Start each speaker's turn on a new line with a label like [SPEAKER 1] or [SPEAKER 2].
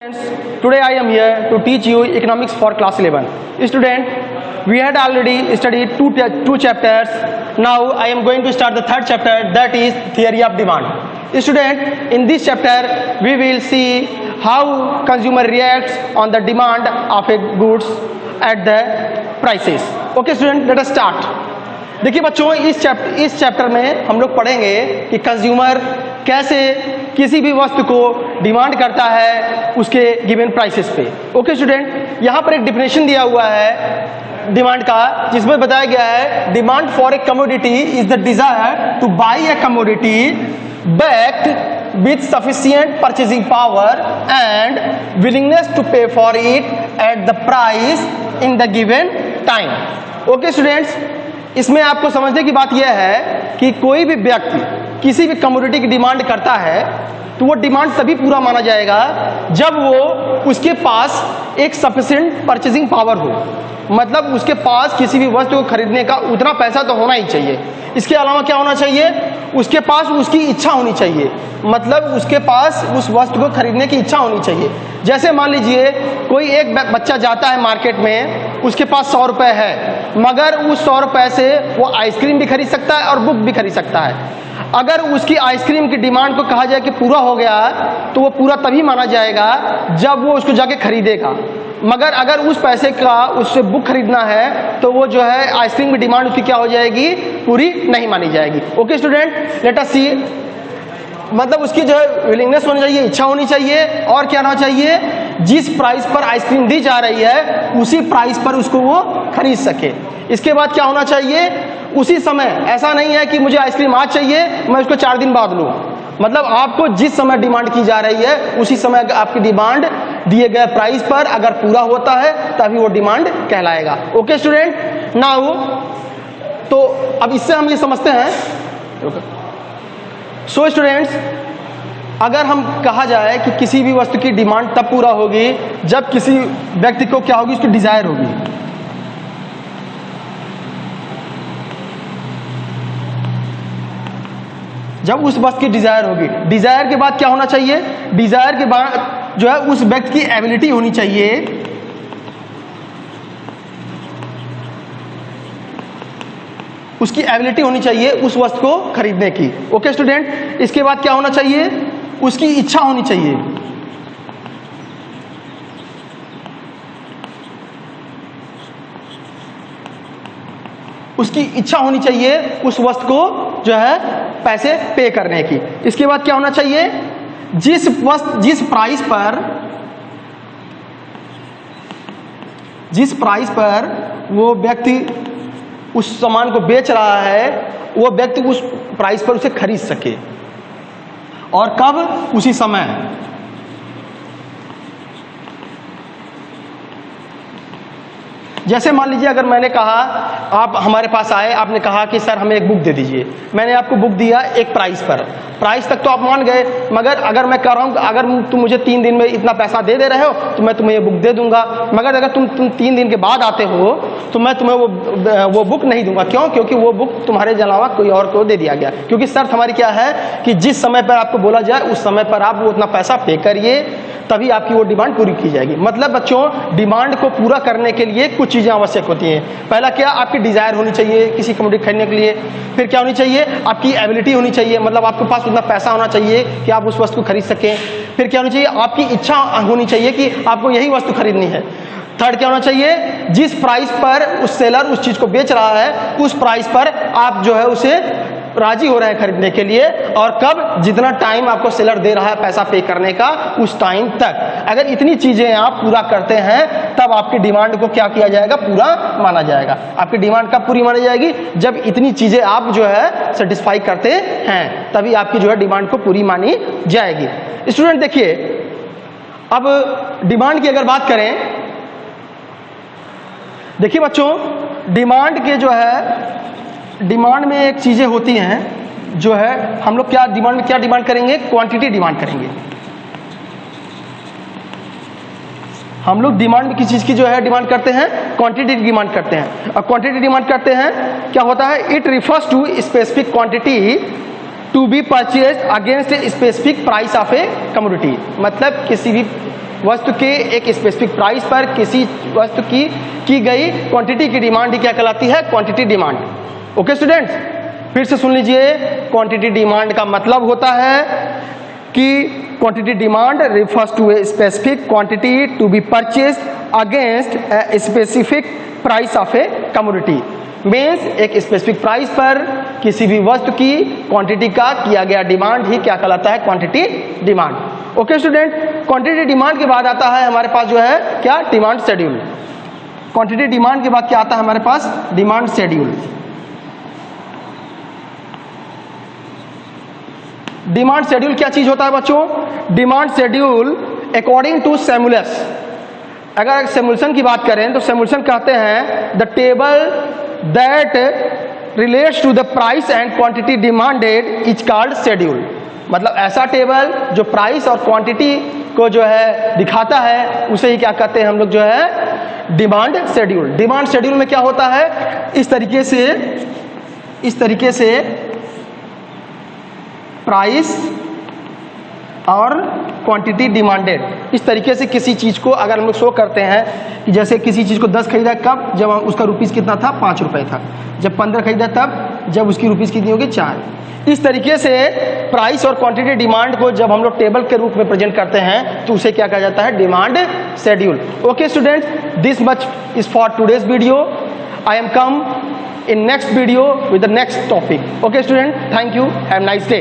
[SPEAKER 1] Students, today I am here to teach you economics for class 11. Student, we had already studied two chapters. Now I am going to start the third chapter, that is theory of demand. Student, in this chapter we will see how consumer reacts on the demand of a goods at the prices. Okay student, let us start. देखिए बच्चों, इस chapter में हम लोग पढ़ेंगे कि consumer कैसे किसी भी वस्तु को डिमांड करता है उसके गिवन प्राइसेस पे. ओके स्टूडेंट, यहाँ पर एक डिफिनेशन दिया हुआ है डिमांड का, जिसमें बताया गया है demand for a commodity is the desire two by A commodity backed with sufficient purchasing power and willingness to pay for it at the price in the given time. Okay students, इसमें आपको समझने की बात यह है कि कोई भी व्यक्ति किसी भी कमोडिटी की डिमांड करता है तो वो डिमांड तभी पूरा माना जाएगा जब वो उसके पास एक सफिशिएंट परचेजिंग पावर हो. मतलब उसके पास किसी भी वस्तु को खरीदने का उतना पैसा तो होना ही चाहिए. इसके अलावा क्या होना चाहिए? उसके पास उसकी इच्छा होनी चाहिए. मतलब उसके पास उस वस्तु को खरीदने की इच्छा होनी चाहिए. जैसे मान लीजिए कोई एक बच्चा जाता है मार्केट में, उसके पास 100 रुपए है, मगर उस 100 रुपए से वो आइसक्रीम भी खरीद सकता है और बुक भी खरीद सकता है. अगर उसकी आइसक्रीम की डिमांड को कहा जाए कि पूरा हो गया तो वो पूरा तभी माना जाएगा जब वो उसको जाके खरीदेगा. मगर अगर उस पैसे का उससे बुक खरीदना है तो वो जो है आइसक्रीम की डिमांड उसकी क्या हो जाएगी? पूरी नहीं मानी जाएगी. ओके स्टूडेंट, लेट अस सी. मतलब उसकी जो है विलिंगनेस होनी चाहिए, इच्छा होनी चाहिए, और क्या होना चाहिए? जिस प्राइस पर आइसक्रीम दी जा रही है उसी प्राइस पर उसको वो खरीद सके. इसके बाद क्या होना चाहिए? उसी समय, ऐसा नहीं है कि मुझे आइसक्रीम आज चाहिए मैं उसको 4 दिन बाद लूँ. मतलब आपको जिस समय डिमांड की जा रही है उसी समय आपकी डिमांड दिए गए प्राइस पर अगर पूरा होता है तभी वो डिमांड कहलाएगा. ओके स्टूडेंट, नाउ तो अब इससे हम ये समझते हैं. सो स्टूडेंट्स, अगर हम कहा जाए कि किसी भी वस्तु की डिमांड तब पूरा होगी जब किसी व्यक्ति को क्या होगी? उसकी डिजायर होगी. जब उस वस्तु की डिजायर होगी. डिजायर के बाद क्या होना चाहिए? डिजायर के बाद जो है उस व्यक्ति की एबिलिटी होनी चाहिए. उसकी एबिलिटी होनी चाहिए उस वस्तु को खरीदने की. ओके स्टूडेंट, इसके बाद क्या होना चाहिए? उसकी इच्छा होनी चाहिए. उसकी इच्छा होनी चाहिए उस वस्तु को जो है पैसे पे करने की. इसके बाद क्या होना चाहिए? जिस प्राइस पर वो व्यक्ति उस सामान को बेच रहा है वो व्यक्ति उस प्राइस पर उसे खरीद सके. और कब? उसी समय. जैसे मान लीजिए अगर मैंने कहा, आप हमारे पास आए, आपने कहा कि सर हमें एक बुक दे दीजिए. मैंने आपको बुक दिया एक प्राइस पर. प्राइस तक तो आप मान गए, मगर अगर मैं कह रहा हूँ अगर तुम मुझे 3 दिन में इतना पैसा दे रहे हो तो मैं तुम्हें ये बुक दे दूंगा. मगर अगर तुम 3 दिन के बाद आते हो तो मैं तुम्हें वो बुक नहीं दूंगा. क्यों? क्योंकि वो बुक तुम्हारे अलावा कोई और को दे दिया गया. क्योंकि शर्त हमारी क्या है कि जिस समय पर आपको बोला जाए उस समय पर आप वो उतना पैसा पे करिए, तभी आपकी वो डिमांड पूरी की जाएगी. मतलब बच्चों, डिमांड को पूरा करने के लिए कुछ चीजें आवश्यक होती हैं. पहला क्या? आपकी डिजायर होनी चाहिए किसी कमोडिटी खरीदने के लिए. फिर क्या होनी चाहिए? आपकी एबिलिटी होनी चाहिए. मतलब आपके पास उतना पैसा होना चाहिए कि आप उस वस्तु को खरीद सकें. फिर क्या होनी चाहिए? आपकी इच्छा होनी चाहिए कि आपको यही वस्तु खरीदनी है. थर्ड क्या होना चाहिए? जिस प्राइस पर उस सेलर उस चीज को बेच रहा है उस प्राइस पर आप जो है उसे राजी हो रहे हैं खरीदने के लिए. और कब? जितना टाइम आपको सेलर दे रहा है पैसा पे करने का उस टाइम तक. अगर इतनी चीजें आप पूरा करते हैं तब आपकी डिमांड को क्या किया जाएगा? पूरा माना जाएगा. आपकी डिमांड कब पूरी मानी जाएगी? जब इतनी चीजें आप जो है सेटिस्फाई करते हैं तभी आपकी जो है डिमांड को पूरी मानी जाएगी. स्टूडेंट देखिए, अब डिमांड की अगर बात करें, देखिए बच्चों, डिमांड के जो है डिमांड में एक चीजें होती हैं जो है हम लोग क्या डिमांड में क्या डिमांड करेंगे? क्वांटिटी डिमांड करेंगे. हम लोग डिमांड में किस चीज की जो है डिमांड करते हैं? क्वांटिटी डिमांड करते हैं. और क्वांटिटी डिमांड करते हैं क्या होता है? It refers to specific quantity to be purchase against a specific price of a commodity. मतलब किसी भी वस्तु के एक स्पेसिफिक प्राइस पर किसी वस्तु की गई क्वांटिटी की डिमांड ही क्या कहलाती है? Quantity demand. ओके स्टूडेंट्स, फिर से सुन लीजिए। क्वांटिटी डिमांड का मतलब होता है कि quantity demand refers to a specific quantity to be purchased against a specific price of a commodity. Means एक स्पेसिफिक प्राइस पर किसी भी वस्तु की क्वांटिटी का किया गया डिमांड ही क्या कहलाता है? Quantity demand. Okay student, quantity demand के बाद आता है हमारे पास जो है क्या? Demand schedule. क्वांटिटी डिमांड के बाद क्या आता है हमारे पास? Demand schedule. डिमांड शेड्यूल क्या चीज होता है बच्चों? Demand schedule according to Samuelson, अगर सेमुलेशन की बात करें तो सेमुलेशन कहते हैं the table that relates to the price and quantity demanded is called schedule. मतलब ऐसा टेबल जो प्राइस और क्वांटिटी को जो है दिखाता है उसे ही क्या कहते हैं हम लोग जो है? Demand schedule. डिमांड शेड्यूल में क्या होता है? इस तरीके से प्राइस और क्वांटिटी डिमांडेड, इस तरीके से किसी चीज को अगर हम लोग शो करते हैं कि जैसे किसी चीज को 10 खरीदा कब? जब उसका रुपीस कितना था? 5 रुपए था। जब 15 खरीदा तब? जब उसकी रुपीस कितनी होगी? 4। इस तरीके से प्राइस और क्वांटिटी डिमांड को जब हम लोग टेबल के रूप में प्रेजेंट करते हैं तो उसे क्या कहा जाता है? Demand schedule. Okay students, this much is for today's video. I am come in next video with the next topic. Okay student, thank you, have a nice day.